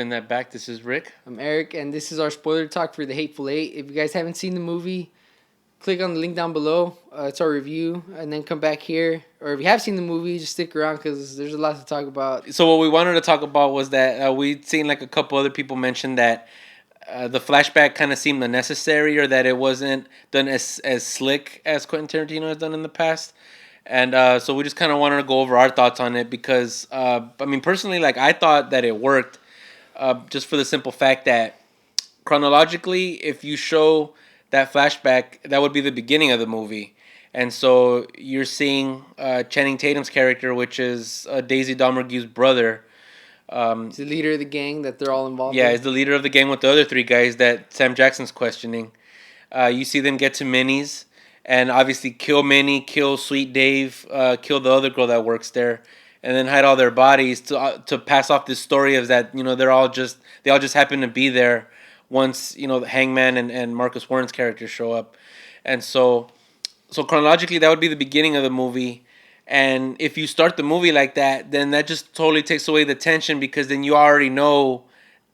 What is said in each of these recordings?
Spin that back. This is Rick. I'm Eric, and this is our spoiler talk for The Hateful Eight. If you guys haven't seen the movie, click on the link down below. It's our review, and then come back here. Or if you have seen the movie, just stick around because there's a lot to talk about. So what we wanted to talk about was that we'd seen like a couple other people mention that the flashback kind of seemed unnecessary, or that it wasn't done as slick as Quentin Tarantino has done in the past. And so we just kind of wanted to go over our thoughts on it because, personally, like I thought that it worked just for the simple fact that chronologically, if you show that flashback, that would be the beginning of the movie. And so you're seeing Channing Tatum's character, which is Daisy Domergue's brother. He's the leader of the gang that they're all involved in. Yeah, he's the leader of the gang with the other three guys that Sam Jackson's questioning. You see them get to Minnie's and obviously kill Minnie, kill Sweet Dave, kill the other girl that works there, and then hide all their bodies to pass off this story of that, they all just happen to be there once, the Hangman and Marcus Warren's characters show up. And so chronologically that would be the beginning of the movie. And if you start the movie like that, then that just totally takes away the tension, because then you already know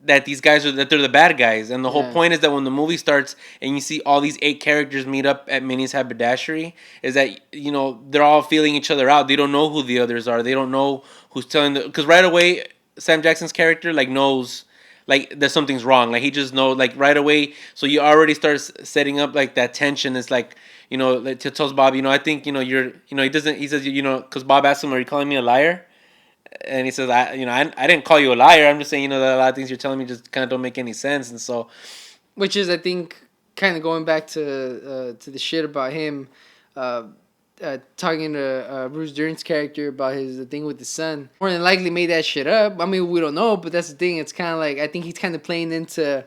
that these guys they're the bad guys. And the whole point is that when the movie starts and you see all these 8 characters meet up at Minnie's haberdashery, is that, they're all feeling each other out. They don't know who the others are. They don't know who's telling because right away, Sam Jackson's character, knows, that something's wrong. He just knows, right away. So you already start setting up, that tension. It's tells Bob, I think, you're, he says, because Bob asks him, are you calling me a liar? And he says, I didn't call you a liar. I'm just saying, that a lot of things you're telling me just kind of don't make any sense. And so, which is, I think, kind of going back to the shit about him, talking to Bruce Dern's character about the thing with the son. More than likely made that shit up. I mean, we don't know, but that's the thing. It's kind of I think he's kind of playing into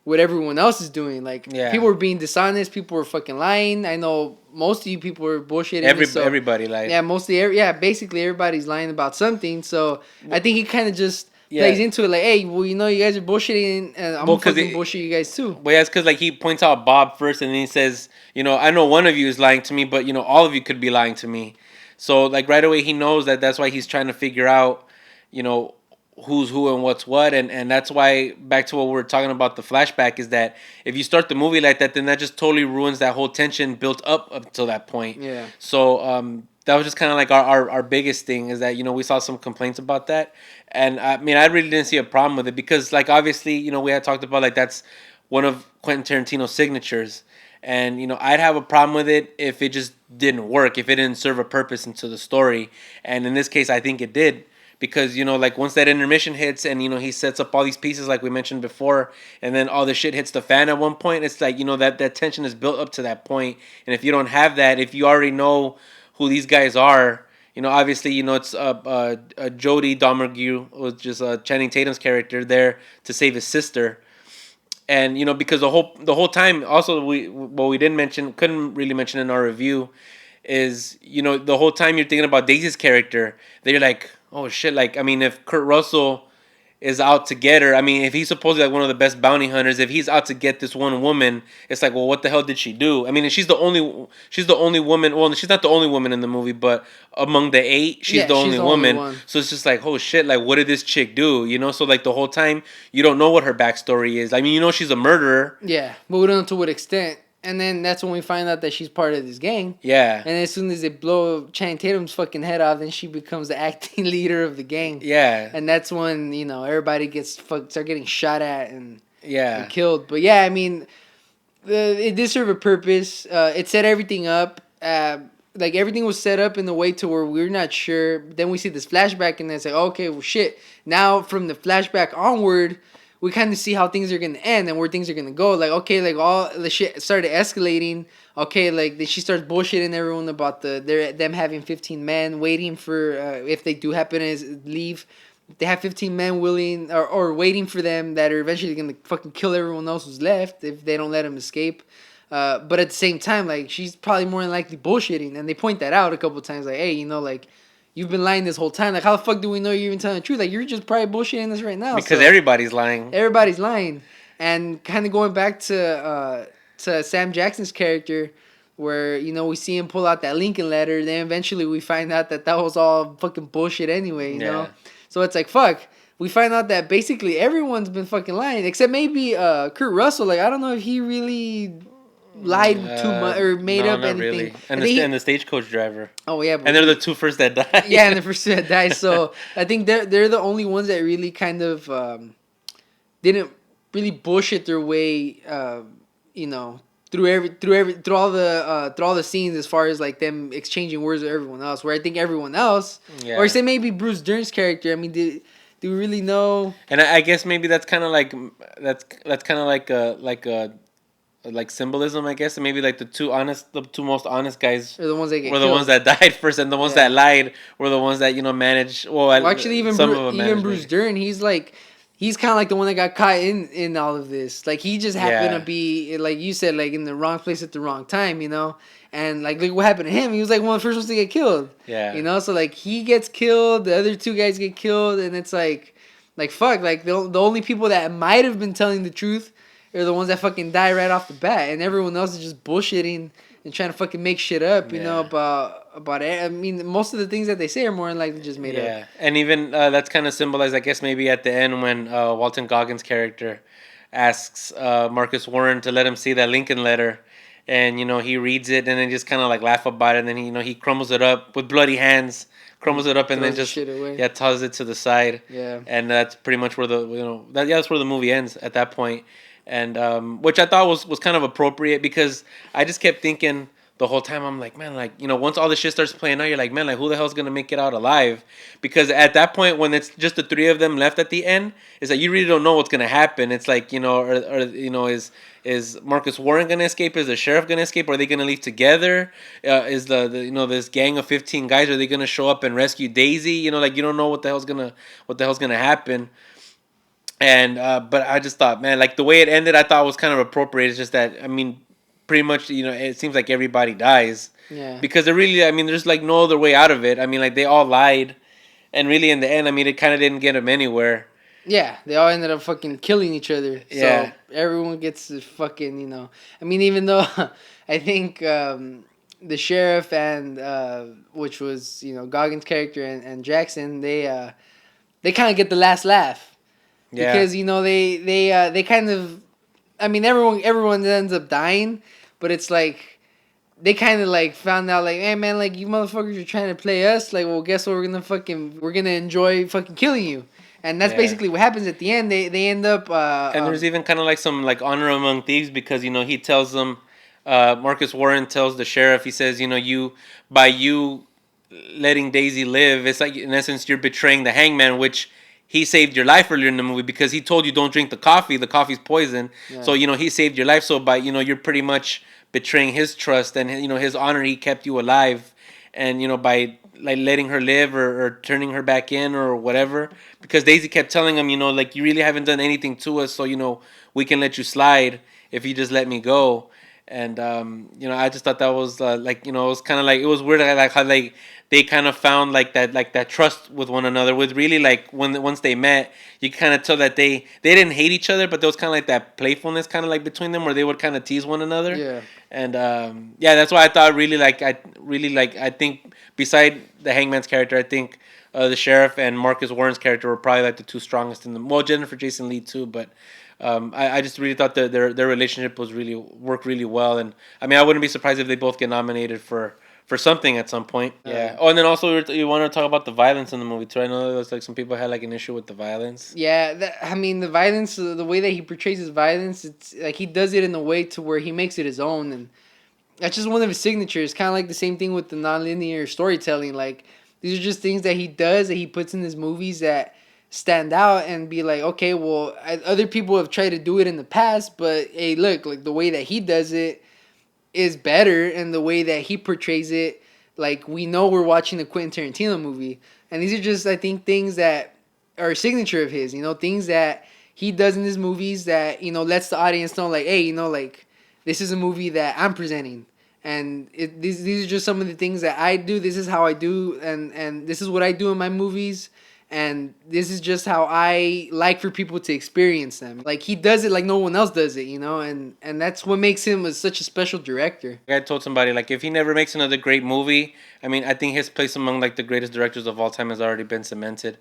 what everyone else is doing. People were being dishonest. People were fucking lying. I know most of you people were bullshitting. Everybody lied. Yeah, basically everybody's lying about something. So I think he kind of just plays into it hey, well, you guys are bullshitting, and I'm fucking bullshit you guys too. Well, yeah, it's because he points out Bob first, and then he says, I know one of you is lying to me, but all of you could be lying to me. So right away he knows that's why he's trying to figure out, who's who and what's what, and that's why, back to what we were talking about, the flashback, is that if you start the movie like that, then that just totally ruins that whole tension built up until that point. Yeah. So that was just kind of our biggest thing, is that we saw some complaints about that, and I really didn't see a problem with it, because obviously we had talked about that's one of Quentin Tarantino's signatures, and I'd have a problem with it if it just didn't work, if it didn't serve a purpose into the story, and in this case I think it did. Because, once that intermission hits and, he sets up all these pieces like we mentioned before, and then all the shit hits the fan at one point, it's that tension is built up to that point. And if you don't have that, if you already know who these guys are, obviously, it's Jodie Domergue, which is Channing Tatum's character, there to save his sister. And, because the whole time, also, we couldn't really mention in our review, is, the whole time you're thinking about Daisy's character, that you're like, oh shit, if Kurt Russell is out to get her, if he's supposedly one of the best bounty hunters, if he's out to get this one woman, it's well, what the hell did she do? And she's the only woman, well, she's not the only woman in the movie, but among the 8, she's the only woman. So it's just oh shit, what did this chick do? So the whole time, you don't know what her backstory is. She's a murderer. Yeah, but we don't know to what extent. And then that's when we find out that she's part of this gang. Yeah. And as soon as they blow Channing Tatum's fucking head off, then she becomes the acting leader of the gang. Yeah. And that's when, everybody start getting shot at and killed. But yeah, it did serve a purpose. It set everything up. Everything was set up in the way to where we're not sure. Then we see this flashback and then it's okay, well shit. Now from the flashback onward, we kind of see how things are going to end and where things are going to go. All the shit started escalating. Okay, then she starts bullshitting everyone about them having 15 men waiting for, if they do happen to leave, they have 15 men willing or waiting for them that are eventually going to fucking kill everyone else who's left if they don't let them escape. But at the same time, she's probably more than likely bullshitting. And they point that out a couple times, hey, you've been lying this whole time. How the fuck do we know you're even telling the truth? You're just probably bullshitting us right now. Because everybody's lying. Everybody's lying. And kind of going back to Sam Jackson's character, where, we see him pull out that Lincoln letter. Then eventually we find out that was all fucking bullshit anyway, you know? So it's fuck. we find out that basically everyone's been fucking lying except maybe Kurt Russell. Like I don't know if he really lied too much or made No, up not anything. really. And the stagecoach driver. Oh yeah, And they're the two first that died. Yeah, and the first two that died. So I think they're the only ones that really kind of didn't really bullshit their way. You know, through all the scenes as far as like them exchanging words with everyone else. Where I think everyone else, or say maybe Bruce Dern's character. I mean, do we really know? And I guess maybe that's kind of like that's kind of like symbolism, I guess. And maybe like the two most honest guys Or the ones that get were the killed. ones that died first, and the ones that lied were the ones that managed. Well, Actually, even Bruce Dern, he's kind of like the one that got caught in all of this. Like he just happened to be, like you said, like in the wrong place at the wrong time, you know. And like look what happened to him. He was like one of the first ones to get killed. Yeah. You know, so like he gets killed, the other two guys get killed, and it's like fuck, like the only people that might have been telling the truth are the ones that fucking die right off the bat, and everyone else is just bullshitting and trying to fucking make shit up, you know, about it. I mean, most of the things that they say are more than likely just made up. Yeah, and even that's kind of symbolized, I guess, maybe at the end when Walton Goggins' character asks Marcus Warren to let him see that Lincoln letter, and he reads it and then just kind of like laugh about it, and then he crumbles it up with bloody hands, crumbles it up, and then just tosses it to the side. Yeah, and that's pretty much where that's where the movie ends at that point. And which I thought was kind of appropriate, because I just kept thinking the whole time, I'm like, man, like, once all this shit starts playing out, you're like, man, like, who the hell's gonna make it out alive? Because at that point, when it's just the three of them left at the end, it's like you really don't know what's gonna happen. It's like, is Marcus Warren gonna escape? Is the sheriff gonna escape? Are they gonna leave together? Is the this gang of 15 guys, are they gonna show up and rescue Daisy? Like, you don't know what the hell's gonna happen. And but I just thought, man, like the way it ended, I thought was kind of appropriate. It's just that, I mean, pretty much, it seems like everybody dies. Yeah. Because there's like no other way out of it. I mean, like they all lied, and really in the end, I mean, it kind of didn't get them anywhere. Yeah, they all ended up fucking killing each other. Yeah. So everyone gets to fucking, I mean, even though I think the sheriff and which was Goggins' character and Jackson, they kind of get the last laugh. Yeah. Because they kind of, I mean, everyone ends up dying, but it's like they kind of like found out like, hey man, like you motherfuckers are trying to play us. Like, well, guess what? We're gonna enjoy fucking killing you. And that's basically what happens at the end. They end up. And there's even kind of like some like honor among thieves, because he tells them, Marcus Warren tells the sheriff, he says, by you letting Daisy live, it's like in essence you're betraying the hangman, which he saved your life earlier in the movie, because he told you don't drink the coffee. The coffee's poison. Yeah. So he saved your life. So by you're pretty much betraying his trust and his honor. He kept you alive, and by like letting her live or turning her back in or whatever, because Daisy kept telling him like, you really haven't done anything to us, so we can let you slide if you just let me go. And I just thought that was like it was kind of like, it was weird, like how like they kind of found like that trust with one another, with really like once they met, you kind of tell that they didn't hate each other, but there was kind of like that playfulness kind of like between them, where they would kind of tease one another. Yeah. And that's why I thought I think beside the hangman's character, I think the sheriff and Marcus Warren's character were probably like the two strongest in the, well, Jennifer Jason Leigh too, but I just really thought that their relationship worked really well. And I mean, I wouldn't be surprised if they both get nominated for something at some point. Yeah. Oh, and then also you want to talk about the violence in the movie too. I know there's like some people had like an issue with the violence. Yeah, I mean the violence, the way that he portrays his violence, it's like he does it in a way to where he makes it his own, and that's just one of his signatures. Kind of like the same thing with the nonlinear storytelling. Like these are just things that he does, that he puts in his movies that stand out and be like, okay, well, other people have tried to do it in the past, but hey, look, like the way that he does it is better, and the way that he portrays it, like we know we're watching a Quentin Tarantino movie. And these are just, I think, things that are a signature of his, things that he does in his movies that, lets the audience know, like, hey, like this is a movie that I'm presenting. And these are just some of the things that I do. This is how I do, and this is what I do in my movies. and this is just how I like for people to experience them. Like he does it like no one else does it, you know, and that's what makes him such a special director. I told somebody like if he never makes another great movie, I mean, I think his place among like the greatest directors of all time has already been cemented.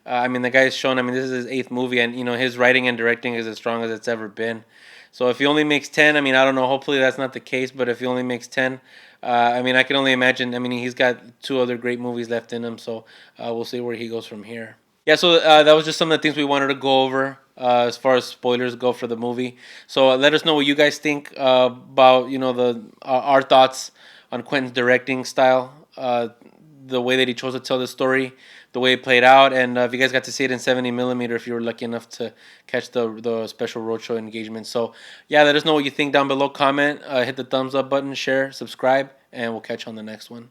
I mean, the guy's shown. I mean, this is his eighth movie, and you know his writing and directing is as strong as it's ever been. So if he only makes 10, I mean, I don't know. Hopefully that's not the case, but if he only makes 10, I mean, I can only imagine. I mean, he's got two other great movies left in him, so we'll see where he goes from here. Yeah, so that was just some of the things we wanted to go over as far as spoilers go for the movie. So let us know what you guys think about the our thoughts on Quentin's directing style, the way that he chose to tell the story, the way it played out, and if you guys got to see it in 70 millimeter, if you were lucky enough to catch the special roadshow engagement. So yeah, let us know what you think down below. Comment, hit the thumbs up button, share, subscribe, and we'll catch you on the next one.